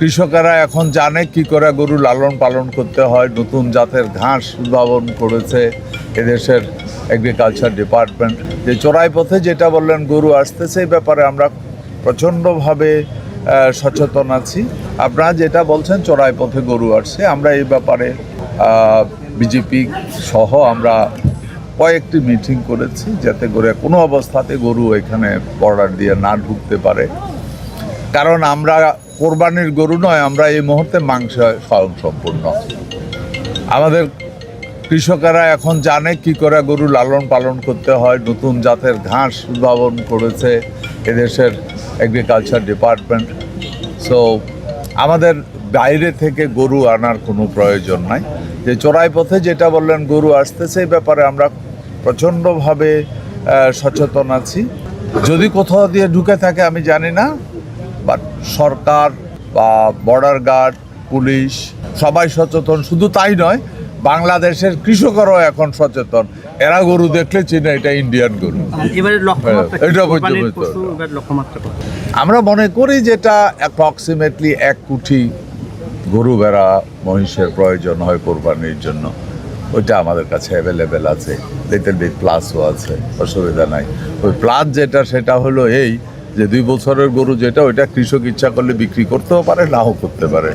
কৃষকেরা এখন জানে কি করে গরু লালন পালন করতে হয়। নতুন জাতের ঘাস উদ্ভাবন করেছে এদেশের এগ্রিকালচার ডিপার্টমেন্ট। যে চোরাই পথে যেটা বললেন গরু আসতেছে, এই ব্যাপারে আমরা প্রচণ্ডভাবে সচেতন আছি। আপনারা যেটা বলছেন চোরাই পথে গরু আসছে, আমরা এই ব্যাপারে বিজেপি সহ আমরা কয়েকটি মিটিং করেছি যাতে করে কোনো অবস্থাতে গরু এখানে বর্ডার দিয়ে না ঢুকতে পারে। কারণ আমরা কোরবানির গরু নয়, আমরা এই মুহূর্তে মাংস স্বয়ংসম্পূর্ণ। আমাদের কৃষকেরা এখন জানে কি করে গরু লালন পালন করতে হয়। নতুন জাতের ঘাস উদ্ভাবন করেছে এদেশের এগ্রিকালচার ডিপার্টমেন্ট। সো আমাদের বাইরে থেকে গরু আনার কোনো প্রয়োজন নাই। যে চোরাই পথে যেটা বললেন গরু আসতেছে, এই ব্যাপারে আমরা প্রচণ্ডভাবে সচেতন আছি। যদি কোথাও দিয়ে ঢুকে থাকে আমি জানি না, বাট সরকার বা বর্ডার গার্ড, পুলিশ সবাই সচেতন। শুধু তাই নয়, বাংলাদেশের কৃষকরাও এখন সচেতন। এরা গরু দেখলে চিনে এটা ইন্ডিয়ান গরু। এটা আমরা মনে করি যেটা অ্যাপ্রক্সিমেটলি 1 কোটি গরু ভেড়া মহিষের প্রয়োজন হয় কোরবানির জন্য। ওইটা আমাদের কাছে অ্যাভেলেবেল আছে, লিটল বিট প্লাসও আছে, অসুবিধা নাই। ওই প্লাস যেটা সেটা হলো এই যে 2 বছরের গরু যেটা, ওইটা কৃষক ইচ্ছা করলে বিক্রি করতেও পারে, নাও করতে পারে।